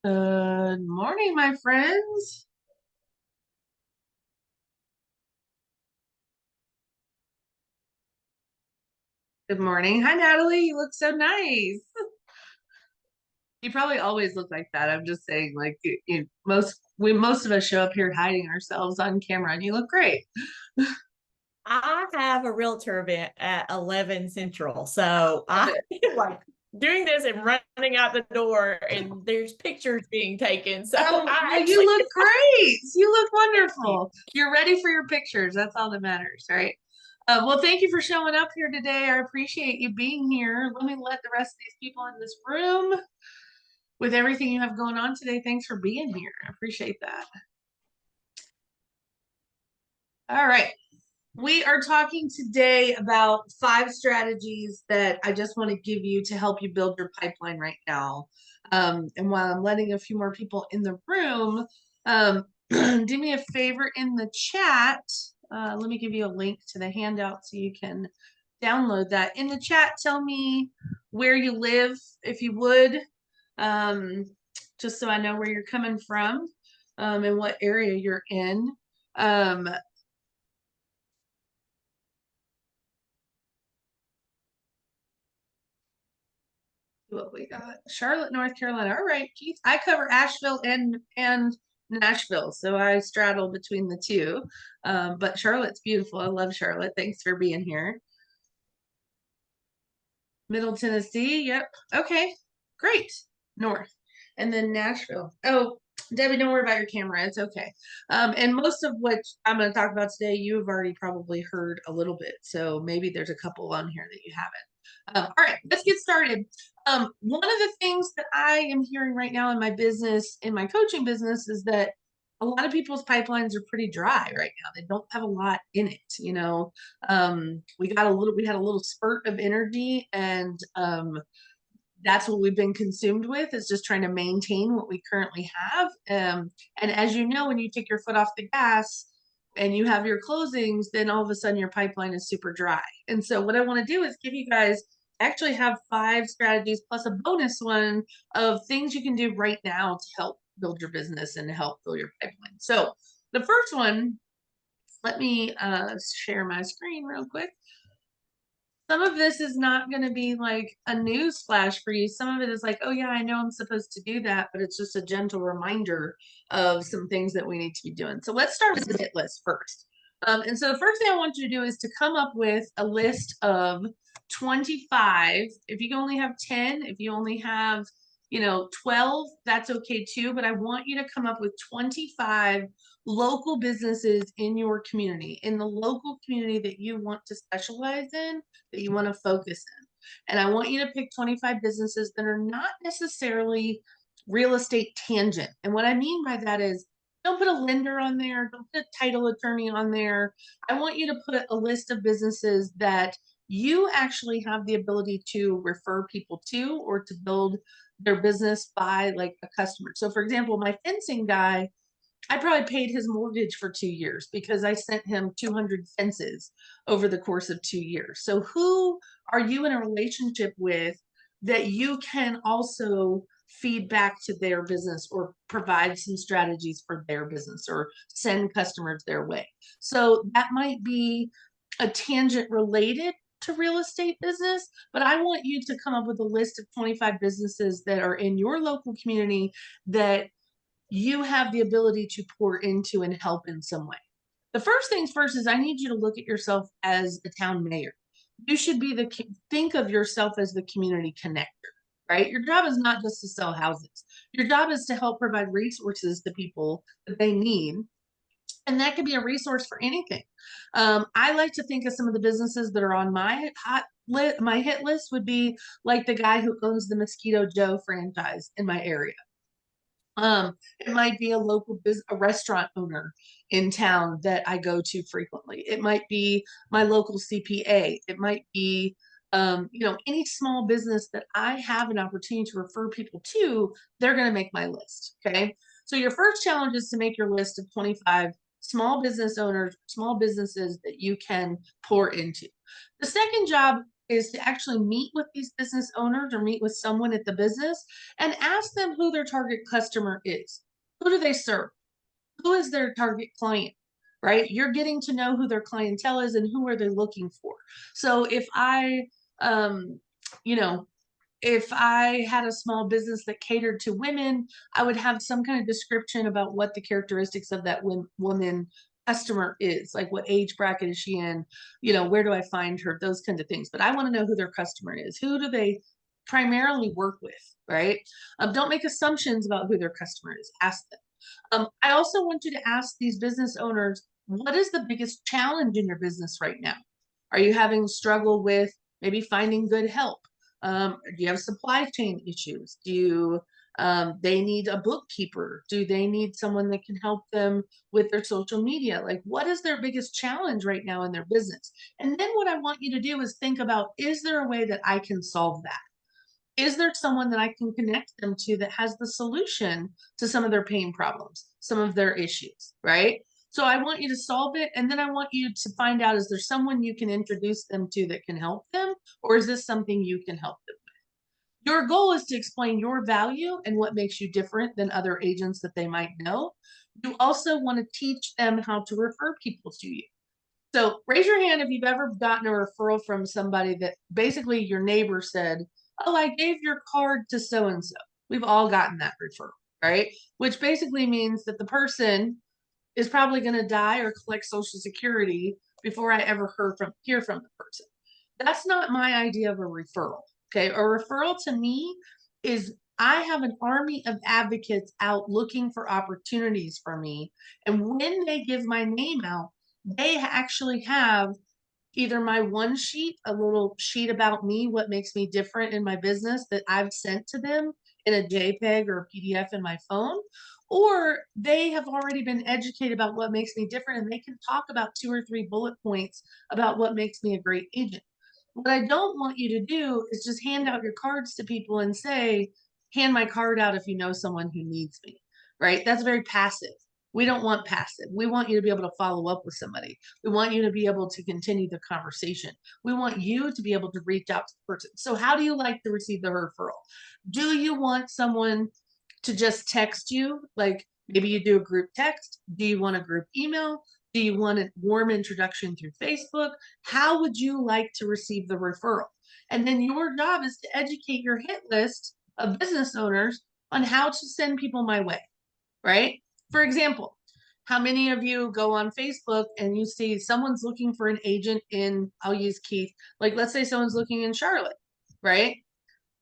Good morning, my friends. Good morning. Hi, Natalie. You look so nice. You probably always look like that. I'm just saying, like most of us show up here hiding ourselves on camera, and you look great. I have a realtor event at 11 Central. So Love I it. like doing this and running out the door, and there's pictures being taken. So Oh, I well, you actually look great. You look thank you. wonderful. You're ready for your pictures. That's all that matters, right? Well, thank you for showing up here today. I appreciate you being here. Let me let the rest of these people in this room with everything you have going on today. Thanks for being here. I appreciate that. All right. We are talking today about 5 strategies that I just want to give you to help you build your pipeline right now. And while I'm letting a few more people in the room, do me a favor in the chat. Let me give you a link to the handout so you can download that. In the chat, tell me where you live, if you would, um, just so I know where you're coming from and what area you're in. Um, what we got? Charlotte, North Carolina. All right, Keith. I cover Asheville and Nashville, so I straddle between the two. But Charlotte's beautiful. I love Charlotte. Thanks for being here. Middle Tennessee. Yep. Okay. Great. North. And then Nashville. Oh, Debbie, don't worry about your camera. It's okay. And most of what I'm going to talk about today, you have already probably heard a little bit. So maybe there's a couple on here that you haven't. All right, let's get started. One of the things that I am hearing right now in my business, in my coaching business, is that a lot of people's pipelines are pretty dry right now. They don't have a lot in it. We had a little spurt of energy, and that's what we've been consumed with, is just trying to maintain what we currently have. And as you know, when you take your foot off the gas and you have your closings, then all of a sudden your pipeline is super dry. And so what I want to do is give you guys, actually have 5 strategies plus a bonus one of things you can do right now to help build your business and to help fill your pipeline. So the first one, let me share my screen real quick. Some of this is not going to be like a news flash for you. Some of it is like, oh yeah, I know I'm supposed to do that, but it's just a gentle reminder of some things that we need to be doing. So let's start with the hit list first. And so the first thing I want you to do is to come up with a list of 25. If you only have 10, if you only have 12, that's okay too. But I want you to come up with 25 local businesses in your community, in the local community that you want to specialize in, that you want to focus in. And I want you to pick 25 businesses that are not necessarily real estate tangent. And what I mean by that is, don't put a lender on there, don't put a title attorney on there. I want you to put a list of businesses that you actually have the ability to refer people to, or to build their business by, like, a customer. So for example, my fencing guy, I probably paid his mortgage for 2 years because I sent him 200 fences over the course of 2 years. So who are you in a relationship with that you can also feed back to their business, or provide some strategies for their business, or send customers their way? So that might be a tangent related to real estate business, but I want you to come up with a list of 25 businesses that are in your local community that you have the ability to pour into and help in some way. The first things first is, I need you to look at yourself as a town mayor. You should think of yourself as the community connector, right? Your job is not just to sell houses. Your job is to help provide resources to people that they need. And that could be a resource for anything. I like to think of some of the businesses that are on my hit list would be like the guy who owns the Mosquito Joe franchise in my area. It might be a local a restaurant owner in town that I go to frequently. It might be my local CPA. It might be, any small business that I have an opportunity to refer people to. They're going to make my list. Okay. So your first challenge is to make your list of 25 small business owners, small businesses that you can pour into. The second job is to actually meet with these business owners or meet with someone at the business and ask them who their target customer is. Who do they serve? Who is their target client? Right? You're getting to know who their clientele is and who are they looking for. So if I, um, you know, if I had a small business that catered to women, I would have some kind of description about what the characteristics of that woman customer is, like what age bracket is she in, where do I find her, those kinds of things. But I want to know who their customer is. Who do they primarily work with, right? Don't make assumptions about who their customer is. Ask them. I also want you to ask these business owners, what is the biggest challenge in your business right now? Are you having struggle with maybe finding good help? Do you have supply chain issues? They need a bookkeeper? Do they need someone that can help them with their social media? Like, what is their biggest challenge right now in their business? And then what I want you to do is think about, is there a way that I can solve that? Is there someone that I can connect them to that has the solution to some of their pain problems, some of their issues, right? So I want you to solve it. And then I want you to find out, is there someone you can introduce them to that can help them? Or is this something you can help them with? Your goal is to explain your value and what makes you different than other agents that they might know. You also want to teach them how to refer people to you. So raise your hand if you've ever gotten a referral from somebody that basically your neighbor said, oh, I gave your card to so and so. We've all gotten that referral, right? Which basically means that the person is probably going to die or collect Social Security before I ever hear from the person. That's not my idea of a referral. Okay. A referral to me is, I have an army of advocates out looking for opportunities for me. And when they give my name out, they actually have either my one sheet, a little sheet about me, what makes me different in my business that I've sent to them in a JPEG or a PDF in my phone, or they have already been educated about what makes me different and they can talk about 2 or 3 bullet points about what makes me a great agent. What I don't want you to do is just hand out your cards to people and say, hand my card out if you know someone who needs me, right? That's very passive. We don't want passive. We want you to be able to follow up with somebody. We want you to be able to continue the conversation. We want you to be able to reach out to the person. So how do you like to receive the referral? Do you want someone to just text you? Like maybe you do a group text. Do you want a group email? Do you want a warm introduction through Facebook? How would you like to receive the referral? And then your job is to educate your hit list of business owners on how to send people my way, right? For example, how many of you go on Facebook and you see someone's looking for an agent in, I'll use Keith, like let's say someone's looking in Charlotte, right?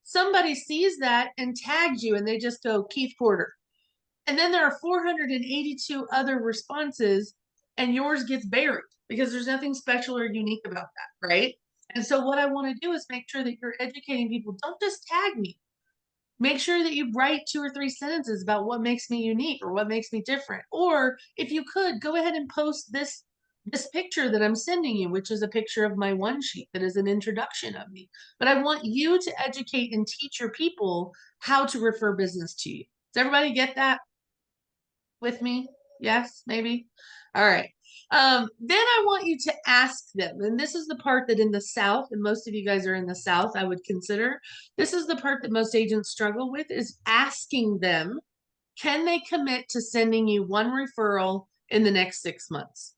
Somebody sees that and tags you and they just go Keith Porter. And then there are 482 other responses and yours gets buried because there's nothing special or unique about that, right? And so what I want to do is make sure that you're educating people. Don't just tag me. Make sure that you write 2 or 3 sentences about what makes me unique or what makes me different. Or if you could, go ahead and post this picture that I'm sending you, which is a picture of my one sheet that is an introduction of me. But I want you to educate and teach your people how to refer business to you. Does everybody get that with me? Yes, maybe. All right. Then I want you to ask them, and this is the part that in the South, and most of you guys are in the South, I would consider, this is the part that most agents struggle with, is asking them, can they commit to sending you one referral in the next 6 months?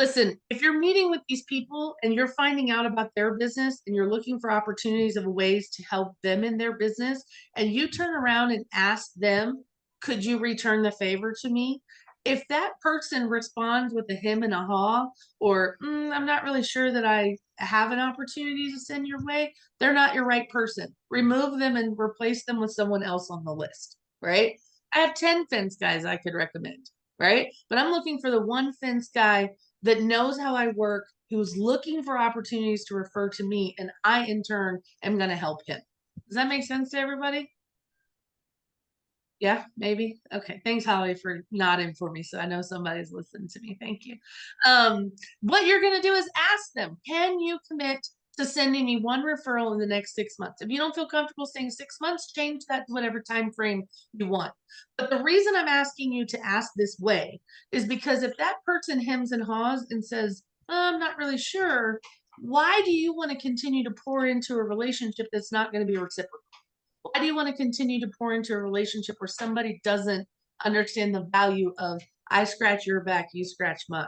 Listen, if you're meeting with these people and you're finding out about their business and you're looking for opportunities of ways to help them in their business, and you turn around and ask them, could you return the favor to me? If that person responds with a him and a haw, or I'm not really sure that I have an opportunity to send your way, they're not your right person. Remove them and replace them with someone else on the list, right? I have 10 fence guys I could recommend, right? But I'm looking for the one fence guy that knows how I work, who's looking for opportunities to refer to me, and I in turn am going to help him. Does that make sense to everybody? Yeah, maybe. Okay. Thanks, Holly, for nodding for me. So I know somebody's listening to me. Thank you. What you're going to do is ask them, can you commit to sending me one referral in the next 6 months? If you don't feel comfortable saying 6 months, change that to whatever time frame you want. But the reason I'm asking you to ask this way is because if that person hems and haws and says, I'm not really sure, Why do you want to continue to pour into a relationship that's not going to be reciprocal? Why do you want to continue to pour into a relationship where somebody doesn't understand the value of I scratch your back, you scratch mine?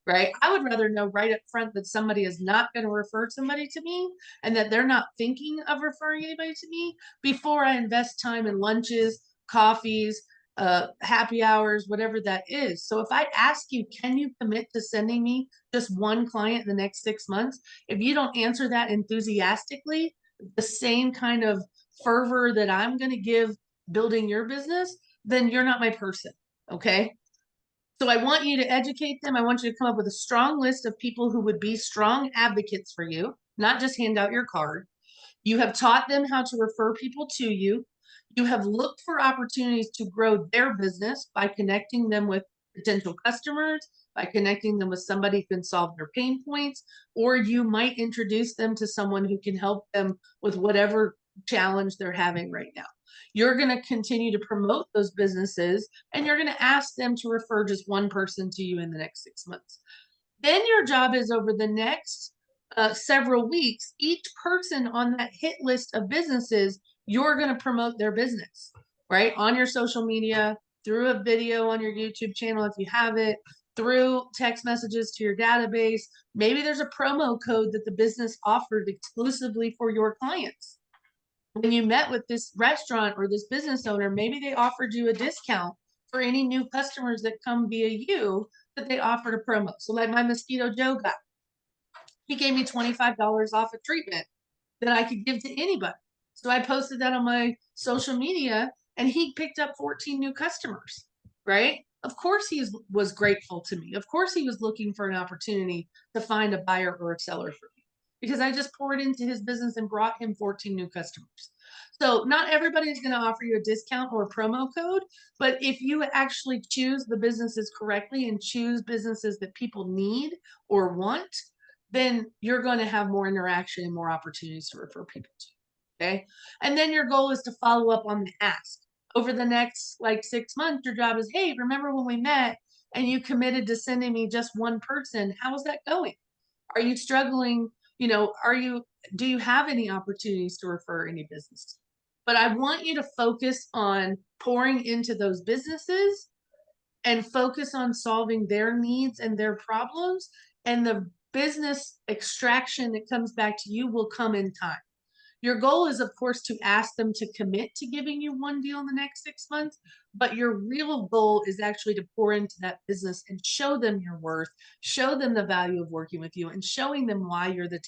Right? I would rather know right up front that somebody is not going to refer somebody to me and that they're not thinking of referring anybody to me before I invest time in lunches, coffees, happy hours, whatever that is. So if I ask you, can you commit to sending me just one client in the next 6 months? If you don't answer that enthusiastically, the same kind of fervor that I'm going to give building your business, then you're not my person. Okay. So I want you to educate them. I want you to come up with a strong list of people who would be strong advocates for you, not just hand out your card. You have taught them how to refer people to you. You have looked for opportunities to grow their business by connecting them with potential customers, by connecting them with somebody who can solve their pain points, or you might introduce them to someone who can help them with whatever challenge they're having right now. You're going to continue to promote those businesses and you're going to ask them to refer just one person to you in the next 6 months. Then your job is over the next several weeks, each person on that hit list of businesses, you're going to promote their business, right? On your social media, through a video on your YouTube channel if you have it, through text messages to your database. Maybe there's a promo code that the business offered exclusively for your clients. When you met with this restaurant or this business owner, maybe they offered you a discount for any new customers that come via you that they offered a promo. So like my Mosquito Joe guy, he gave me $25 off a treatment that I could give to anybody. So I posted that on my social media and he picked up 14 new customers, right? Of course he was grateful to me. Of course he was looking for an opportunity to find a buyer or a seller for me because I just poured into his business and brought him 14 new customers. So not everybody is going to offer you a discount or a promo code, but if you actually choose the businesses correctly and choose businesses that people need or want, then you're going to have more interaction and more opportunities to refer people to. Okay. And then your goal is to follow up on the ask. Over the next like 6 months, your job is, hey, remember when we met and you committed to sending me just one person? How is that going? Are you struggling? Do you have any opportunities to refer any business? But I want you to focus on pouring into those businesses and focus on solving their needs and their problems. And the business extraction that comes back to you will come in time. Your goal is, of course, to ask them to commit to giving you one deal in the next 6 months, but your real goal is actually to pour into that business and show them your worth, show them the value of working with you, and showing them why you're the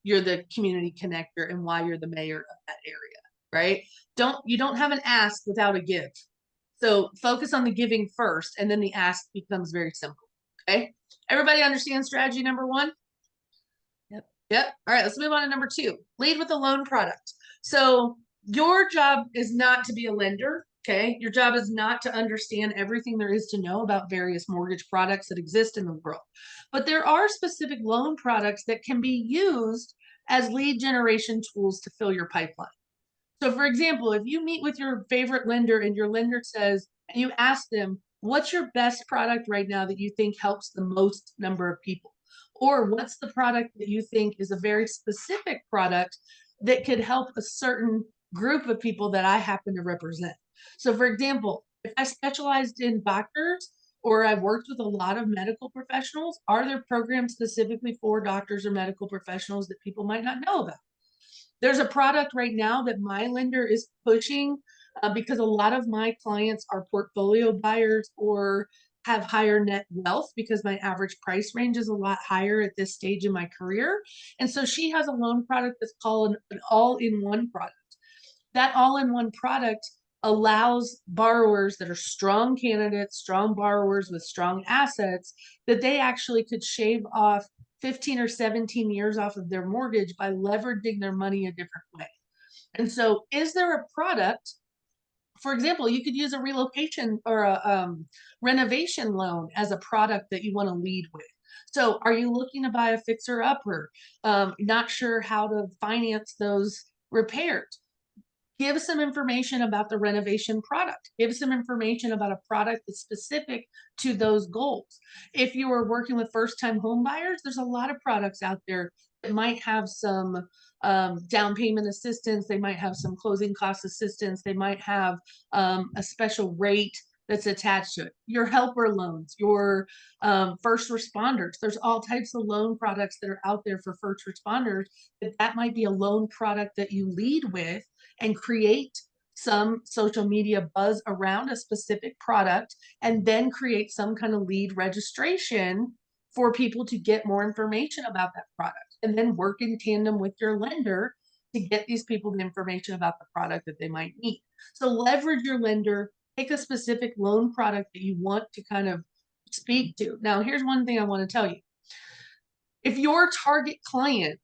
you're the community connector, and why you're the mayor of that area, right? You don't have an ask without a give. So focus on the giving first, and then the ask becomes very simple. Okay. Everybody understand strategy number one? Yep. Yep. All right. Let's move on to number two. Lead with a loan product. So your job is not to be a lender. Okay. Your job is not to understand everything there is to know about various mortgage products that exist in the world. But there are specific loan products that can be used as lead generation tools to fill your pipeline. So for example, if you meet with your favorite lender and your lender says, and you ask them, what's your best product right now that you think helps the most number of people? Or what's the product that you think is a very specific product that could help a certain group of people that I happen to represent? So for example, if I specialized in doctors or I've worked with a lot of medical professionals, are there programs specifically for doctors or medical professionals that people might not know about? There's a product right now that my lender is pushing because a lot of my clients are portfolio buyers or have higher net wealth because my average price range is a lot higher at this stage in my career. And so she has a loan product that's called an all-in-one product. That all-in-one product allows borrowers that are strong candidates, strong borrowers with strong assets, that they actually could shave off 15 or 17 years off of their mortgage by leveraging their money a different way. And so is there a product, for example, you could use a relocation or a renovation loan as a product that you want to lead with. So are you looking to buy a fixer upper? Not sure how to finance those repairs? Give some information about the renovation product. Give some information about a product that's specific to those goals. If you are working with first-time home buyers, there's a lot of products out there that might have some down payment assistance. They might have some closing cost assistance. They might have a special rate that's attached to it. Your helper loans, your first responders. There's all types of loan products that are out there for first responders. That might be a loan product that you lead with and create some social media buzz around a specific product, and then create some kind of lead registration for people to get more information about that product, and then work in tandem with your lender to get these people the information about the product that they might need. So leverage your lender, pick a specific loan product that you want to kind of speak to. Now, here's one thing I want to tell you. If your target client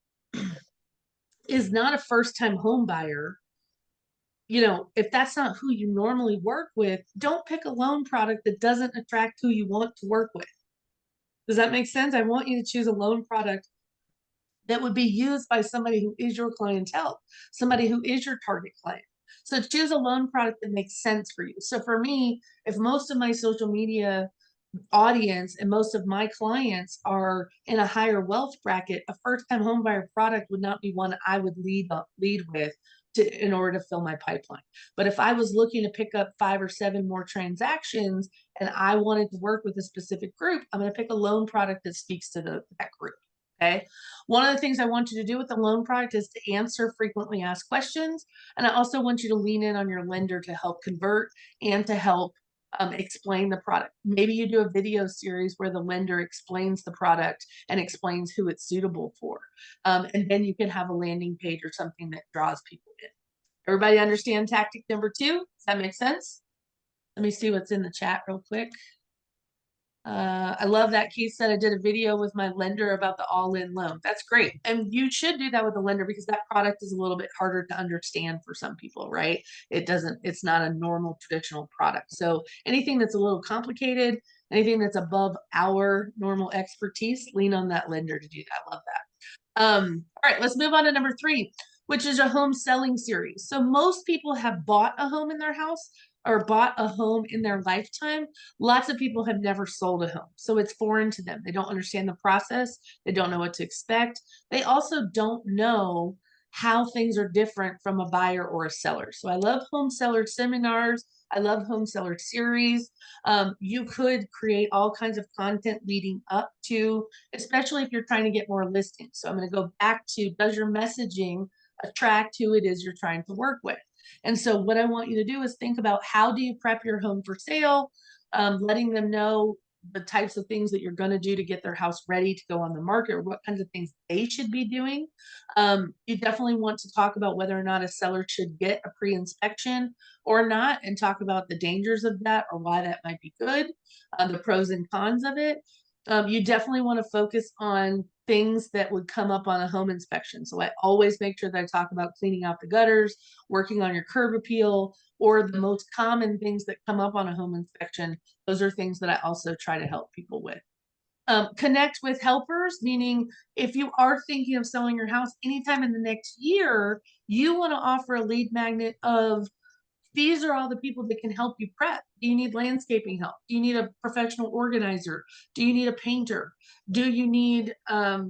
is not a first-time home buyer, if that's not who you normally work with, don't pick a loan product that doesn't attract who you want to work with. Does that make sense? I want you to choose a loan product that would be used by somebody who is your clientele, somebody who is your target client. So choose a loan product that makes sense for you. So for me, if most of my social media audience and most of my clients are in a higher wealth bracket, a first-time homebuyer product would not be one I would lead with in order to fill my pipeline. But if I was looking to pick up 5 or 7 more transactions and I wanted to work with a specific group, I'm going to pick a loan product that speaks to that group. Okay. One of the things I want you to do with the loan product is to answer frequently asked questions. And I also want you to lean in on your lender to help convert and to help explain the product. Maybe you do a video series where the lender explains the product and explains who it's suitable for. And then you can have a landing page or something that draws people in. Everybody understand tactic number 2? Does that make sense? Let me see what's in the chat real quick. I love that Keith said I did a video with my lender about the all-in loan. That's great. And you should do that with the lender because that product is a little bit harder to understand for some people, right? It's not a normal traditional product. So anything that's a little complicated, anything that's above our normal expertise, lean on that lender to do that. I love that. All right, let's move on to number 3, which is a home selling series. So most people have bought a home in their house or bought a home in their lifetime. Lots of people have never sold a home. So it's foreign to them. They don't understand the process. They don't know what to expect. They also don't know how things are different from a buyer or a seller. So I love home seller seminars. I love home seller series. You could create all kinds of content leading up to, especially if you're trying to get more listings. So I'm going to go back to, does your messaging attract who it is you're trying to work with? And so what I want you to do is think about, how do you prep your home for sale, letting them know the types of things that you're going to do to get their house ready to go on the market, or what kinds of things they should be doing. You definitely want to talk about whether or not a seller should get a pre-inspection or not, and talk about the dangers of that or why that might be good, the pros and cons of it. You definitely want to focus on things that would come up on a home inspection. So I always make sure that I talk about cleaning out the gutters, working on your curb appeal, or the most common things that come up on a home inspection. Those are things that I also try to help people with. Connect with helpers, meaning if you are thinking of selling your house anytime in the next year, you want to offer a lead magnet of, these are all the people that can help you prep. Do you need landscaping help? Do you need a professional organizer? Do you need a painter? Do you need, a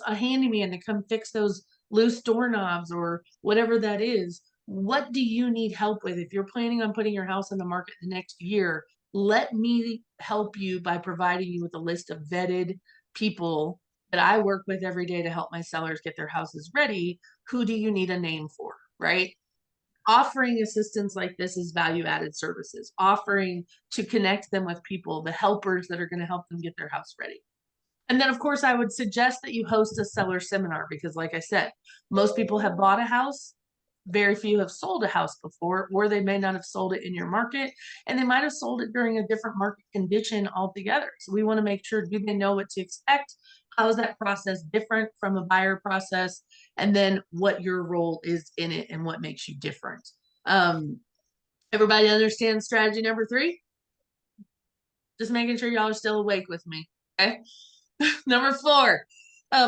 handyman to come fix those loose doorknobs or whatever that is? What do you need help with? If you're planning on putting your house on the market the next year, let me help you by providing you with a list of vetted people that I work with every day to help my sellers get their houses ready. Who do you need a name for, right? Offering assistance like this is value-added services, offering to connect them with people, the helpers that are going to help them get their house ready. And then, of course, I would suggest that you host a seller seminar because, like I said, most people have bought a house. Very few have sold a house before, or they may not have sold it in your market, and they might have sold it during a different market condition altogether. So we want to make sure, do they know what to expect? How is that process different from a buyer process? And then what your role is in it and what makes you different. Everybody understand strategy number 3? Just making sure y'all are still awake with me. Okay. Number 4,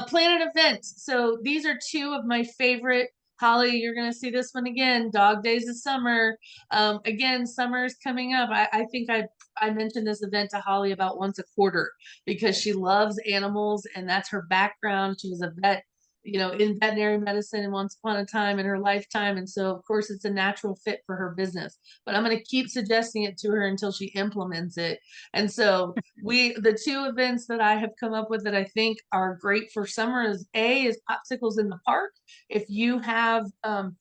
plan an event. So these are 2 of my favorite Holly, you're going to see this one again. Dog Days of Summer. Again, summer is coming up. I think I mentioned this event to Holly about once a quarter because she loves animals and that's her background. She was a vet, in veterinary medicine once upon a time in her lifetime. And so, of course, it's a natural fit for her business. But I'm going to keep suggesting it to her until she implements it. And so, the two events that I have come up with that I think are great for summer is popsicles in the park. If you have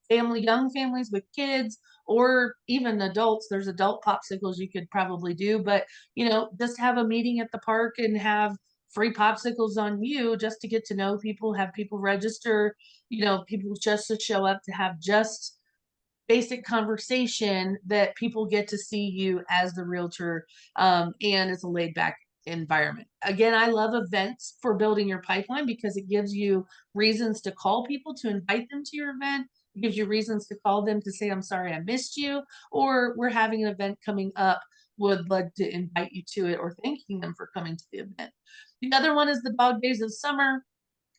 young families with kids or even adults, there's adult popsicles you could probably do, but just have a meeting at the park and have free popsicles on you just to get to know people, have people register, people just to show up to have just basic conversation that people get to see you as the realtor, and it's a laid back environment. Again, I love events for building your pipeline because it gives you reasons to call people to invite them to your event. It gives you reasons to call them to say, I'm sorry I missed you, or we're having an event coming up, would like to invite you to it, or thanking them for coming to the event. The other one is the Dog Days of Summer,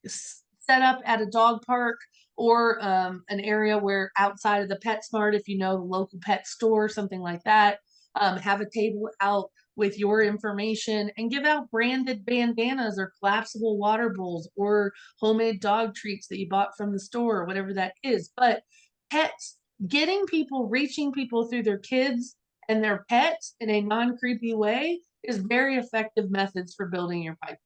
set up at a dog park or an area where outside of the PetSmart, if you know the local pet store, something like that, have a table out with your information and give out branded bandanas or collapsible water bowls or homemade dog treats that you bought from the store or whatever that is. But pets, reaching people through their kids and their pets in a non-creepy way is very effective methods for building your pipeline.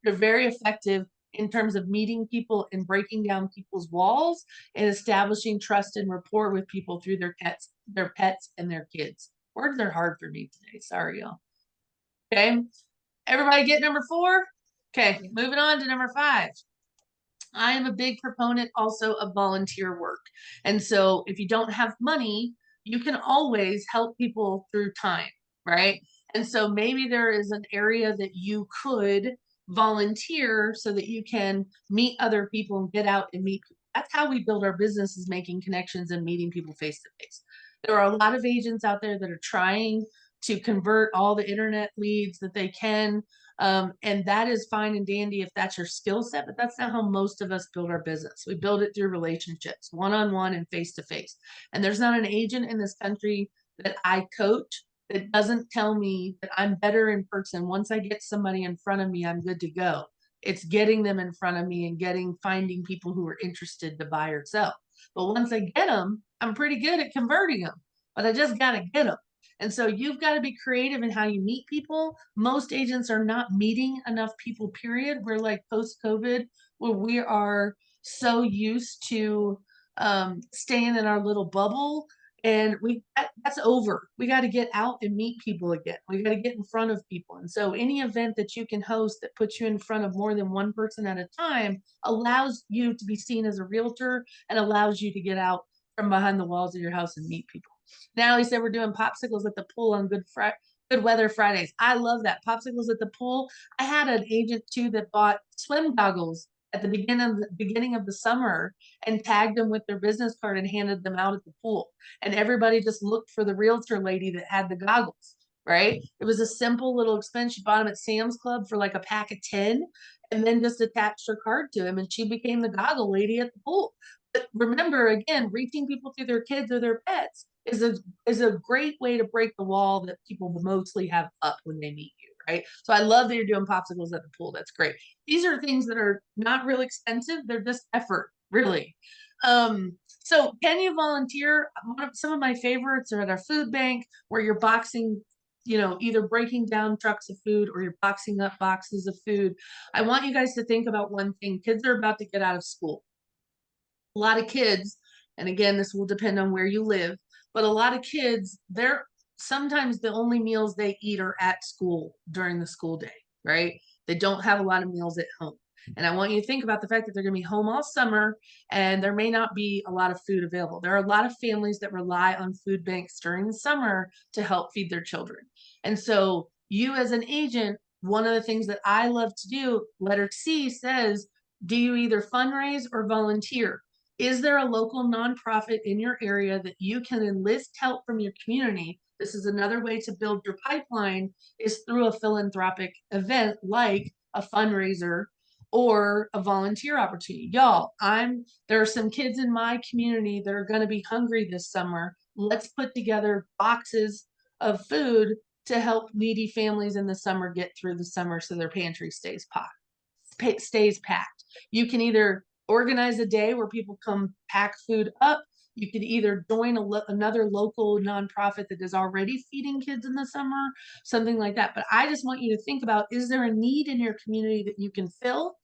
They're very effective in terms of meeting people and breaking down people's walls and establishing trust and rapport with people through their pets and their kids. Words are hard for me today. Sorry, y'all. Okay. Everybody get number 4? Okay. Moving on to number 5. I am a big proponent also of volunteer work. And so if you don't have money, you can always help people through time, right? And so maybe there is an area that you could volunteer so that you can meet other people and get out and meet people. That's how we build our business, is making connections and meeting people face to face. There are a lot of agents out there that are trying to convert all the internet leads that they can, and that is fine and dandy if that's your skill set, but that's not how most of us build our business. We build it through relationships, one-on-one and face-to-face. And there's not an agent in this country that I coach that doesn't tell me that I'm better in person. Once I get somebody in front of me, I'm good to go. It's getting them in front of me and finding people who are interested to buy or sell. But once I get them, I'm pretty good at converting them, but I just got to get them. And so you've got to be creative in how you meet people. Most agents are not meeting enough people, period. We're like post-COVID, where we are so used to staying in our little bubble. And that's over. We got to get out and meet people again. We got to get in front of people. And so any event that you can host that puts you in front of more than one person at a time allows you to be seen as a realtor and allows you to get out from behind the walls of your house and meet people. Now he said we're doing popsicles at the pool on Good Weather Fridays. I love that. Popsicles at the pool. I had an agent too that bought swim goggles at the beginning of the summer and tagged them with their business card and handed them out at the pool. And everybody just looked for the realtor lady that had the goggles, right? It was a simple little expense. She bought them at Sam's Club for like a pack of 10 and then just attached her card to him and she became the goggle lady at the pool. But remember, again, reaching people through their kids or their pets is a great way to break the wall that people mostly have up when they meet you, right? So I love that you're doing popsicles at the pool. That's great. These are things that are not real expensive. They're just effort, really. So can you volunteer? Some of my favorites are at our food bank where you're boxing, either breaking down trucks of food or you're boxing up boxes of food. I want you guys to think about one thing. Kids are about to get out of school. A lot of kids, and again, this will depend on where you live, but a lot of kids, they're sometimes the only meals they eat are at school during the school day, right? They don't have a lot of meals at home. And I want you to think about the fact that they're going to be home all summer and there may not be a lot of food available. There are a lot of families that rely on food banks during the summer to help feed their children. And so, you as an agent, one of the things that I love to do, letter C says, do you either fundraise or volunteer? Is there a local nonprofit in your area that you can enlist help from your community? This is another way to build your pipeline, is through a philanthropic event like a fundraiser or a volunteer opportunity. Y'all, there are some kids in my community that are going to be hungry this summer. Let's put together boxes of food to help needy families in the summer get through the summer so their pantry stays packed. You can either organize a day where people come pack food up. You could either join another local nonprofit that is already feeding kids in the summer, something like that. But I just want you to think about, is there a need in your community that you can fill?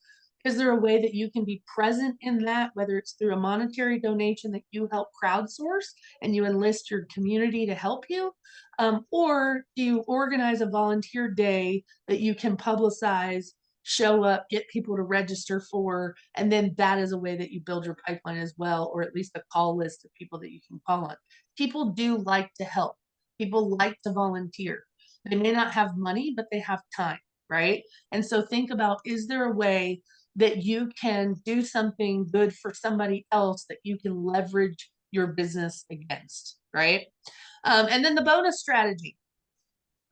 Is there a way that you can be present in that, whether it's through a monetary donation that you help crowdsource and you enlist your community to help you? Or do you organize a volunteer day that you can publicize, show up, get people to register for, and then that is a way that you build your pipeline as well, or at least a call list of people that you can call on. People do like to help. People like to volunteer. They may not have money, but they have time, right? And so think about, is there a way that you can do something good for somebody else that you can leverage your business against, right? And then the bonus strategy.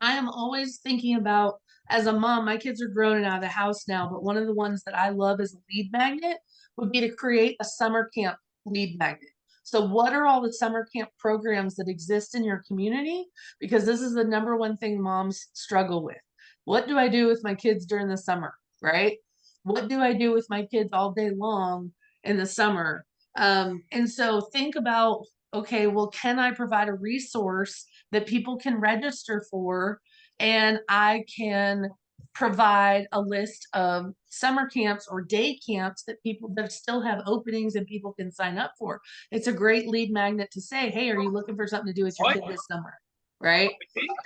I am always thinking about, as a mom, my kids are grown and out of the house now, but one of the ones that I love as a lead magnet would be to create a summer camp lead magnet. So what are all the summer camp programs that exist in your community? Because this is the number one thing moms struggle with. What do I do with my kids during the summer, right? What do I do with my kids all day long in the summer? And so think about, okay, well, can I provide a resource that people can register for, and I can provide a list of summer camps or day camps that people that still have openings and people can sign up for. It's a great lead magnet to say, hey, are you looking for something to do with your kid this summer? Right?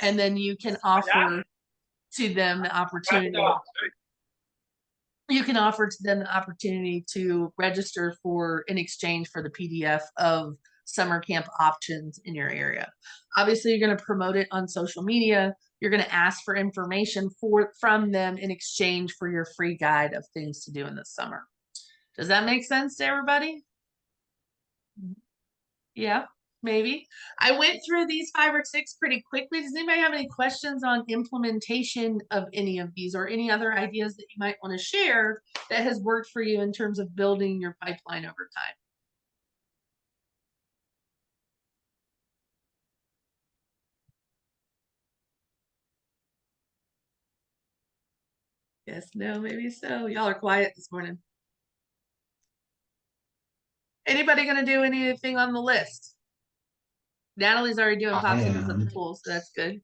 And then you can offer to them the opportunity. You can offer to them the opportunity to register for, in exchange for the PDF of summer camp options in your area. Obviously, you're going to promote it on social media. You're going to ask for information from them in exchange for your free guide of things to do in the summer. Does that make sense to everybody? Yeah, maybe. I went through these 5 or 6 pretty quickly. Does anybody have any questions on implementation of any of these, or any other ideas that you might want to share that has worked for you in terms of building your pipeline over time? Yes, no, maybe so. Y'all are quiet this morning. Anybody going to do anything on the list? Natalie's already doing I popsicles at the am. pool, so that's good.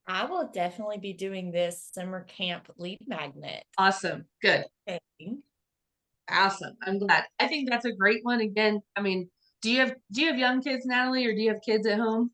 I will definitely be doing this summer camp lead magnet Awesome. Good. thing. Awesome. I'm glad. I think that's a great one. Again, I mean, do you have young kids, Natalie, or do you have kids at home?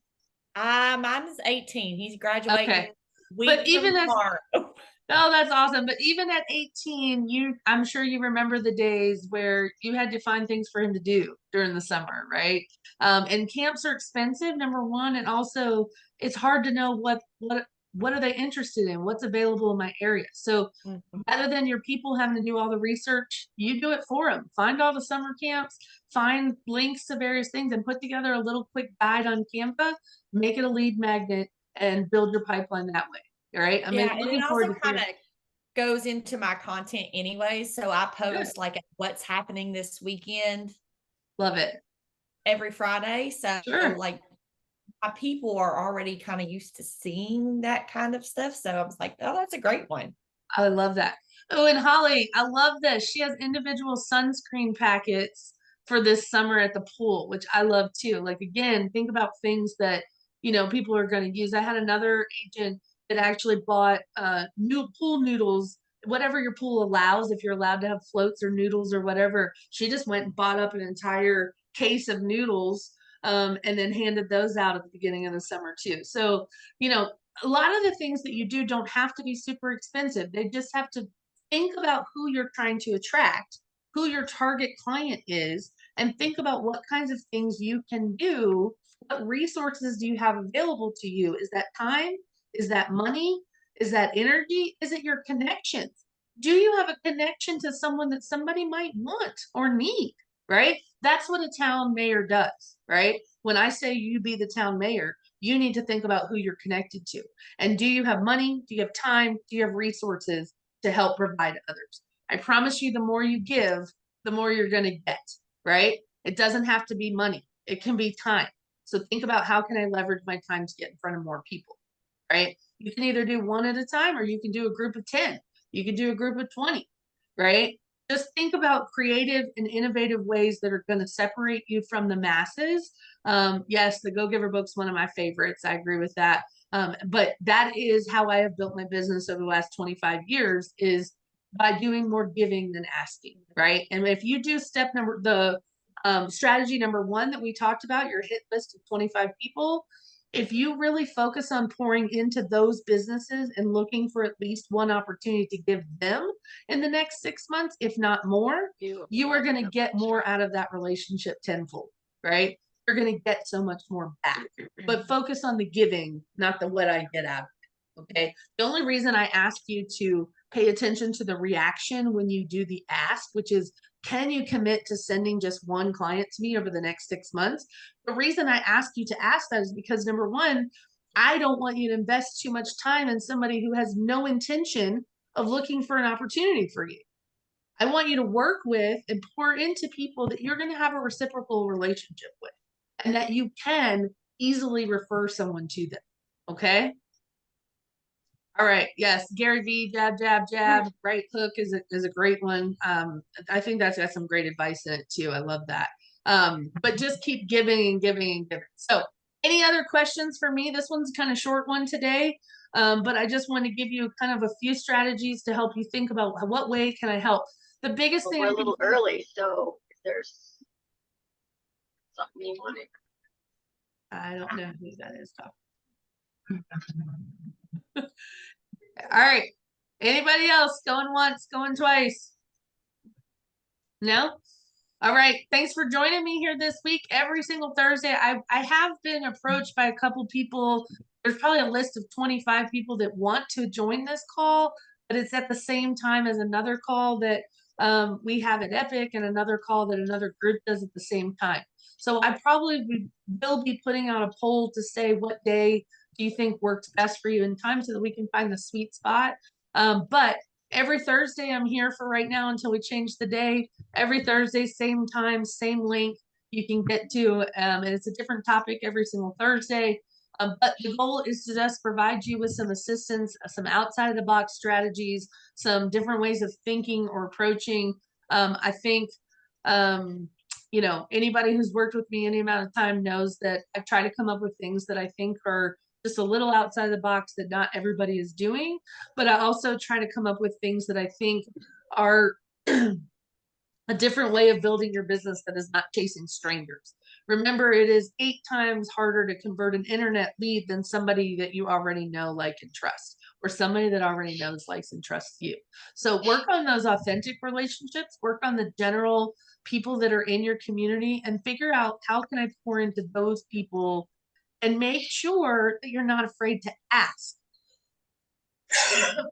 Mine is 18. He's Okay. graduating But week from even as tomorrow. Oh, that's awesome. But even at 18, I'm sure you remember the days where you had to find things for him to do during the summer, right? And camps are expensive, number one, and also it's hard to know what are they interested in, what's available in my area. So rather than your people having to do all the research, you do it for them. Find all the summer camps, find links to various things, and put together a little quick guide on Canva, make it a lead magnet, and build your pipeline that way. All right. I'm Yeah, and looking it forward also to kind hearing. of goes into my content anyway. So I Good. post like what's happening this weekend Love it. every Friday. So Sure. like my people are already kind of used to seeing that kind of stuff. So I was like, oh, that's a great one. I love that. Oh, and Holly, I love this. She has individual sunscreen packets for this summer at the pool, which I love too. Like, again, think about things that, people are going to use. I had another agent that actually bought new pool noodles, whatever your pool allows, if you're allowed to have floats or noodles or whatever. She just went and bought up an entire case of noodles, and then handed those out at the beginning of the summer too. So, a lot of the things that you do don't have to be super expensive. They just have to think about who you're trying to attract, who your target client is, and think about what kinds of things you can do. What resources do you have available to you? Is that time? Is that money? Is that energy? Is it your connections? Do you have a connection to someone that somebody might want or need? Right? That's what a town mayor does, right? When I say you be the town mayor, You need to think about who you're connected to. And do you have money? Do you have time? Do you have resources to help provide others? I promise you, the more you give, the more you're going to get, right? It doesn't have to be money. It can be time. So think about, how can I leverage my time to get in front of more people, right? You can either do one at a time, or you can do a group of 10. You can do a group of 20, right? Just think about creative and innovative ways that are going to separate you from the masses. Yes, the Go Giver book's one of my favorites. I agree with that. But that is how I have built my business over the last 25 years, is by doing more giving than asking, right? And if you do strategy number 1 that we talked about, your hit list of 25 people, if you really focus on pouring into those businesses and looking for at least one opportunity to give them in the next 6 months, if not more, you are going to get more out of that relationship tenfold, right? You're going to get so much more back. But focus on the giving, not the what I get out of it. Okay. The only reason I ask you to pay attention to the reaction when you do the ask, which is, can you commit to sending just one client to me over the next 6 months? The reason I ask you to ask that is because, number one, I don't want you to invest too much time in somebody who has no intention of looking for an opportunity for you. I want you to work with and pour into people that you're going to have a reciprocal relationship with, and that you can easily refer someone to them. Okay. All right. Yes. Gary V, jab, jab, jab. Right hook is a great one. I think that's got some great advice in it too. I love that. But just keep giving and giving and giving. So any other questions for me? This one's kind of short one today. But I just want to give you kind of a few strategies to help you think about what way can I help. The biggest thing, we're a little early, so if there's something you want to. I don't know who that is. All right. Anybody else going once, going twice? No? All right. Thanks for joining me here this week. Every single Thursday, I have been approached by a couple people. There's probably a list of 25 people that want to join this call, but it's at the same time as another call that we have at Epic, and another call that another group does at the same time. So I probably will be putting out a poll to say, what day do you think works best for you in time, so that we can find the sweet spot. But every Thursday I'm here for right now until we change the day. Every Thursday, same time, same link you can get to. And it's a different topic every single Thursday. But the goal is to just provide you with some assistance, some outside of the box strategies, some different ways of thinking or approaching. I think, anybody who's worked with me any amount of time knows that I try to come up with things that I think are just a little outside the box that not everybody is doing. But I also try to come up with things that I think are a different way of building your business that is not chasing strangers. Remember, it is 8 times harder to convert an internet lead than somebody that you already know, like, and trust, or somebody that already knows, likes, and trusts you. So work on those authentic relationships, work on the general people that are in your community, and figure out, how can I pour into those people, and make sure that you're not afraid to ask.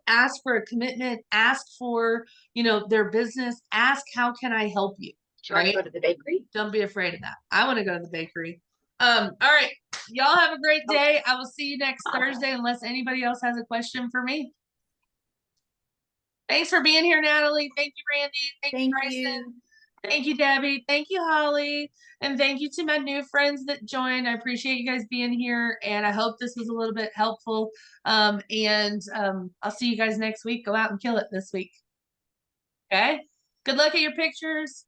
Ask for a commitment, ask for, their business, ask, how can I help you? Should I go to the bakery? Don't be afraid of that. I want to go to the bakery. All right. Y'all have a great day. I will see you next Thursday, unless anybody else has a question for me. Thanks for being here, Natalie. Thank you, Randy. Thank you, Bryson. Thank you, Debbie. Thank you, Holly. And thank you to my new friends that joined. I appreciate you guys being here, and I hope this was a little bit helpful. I'll see you guys next week. Go out and kill it this week. Okay? Good luck at your pictures.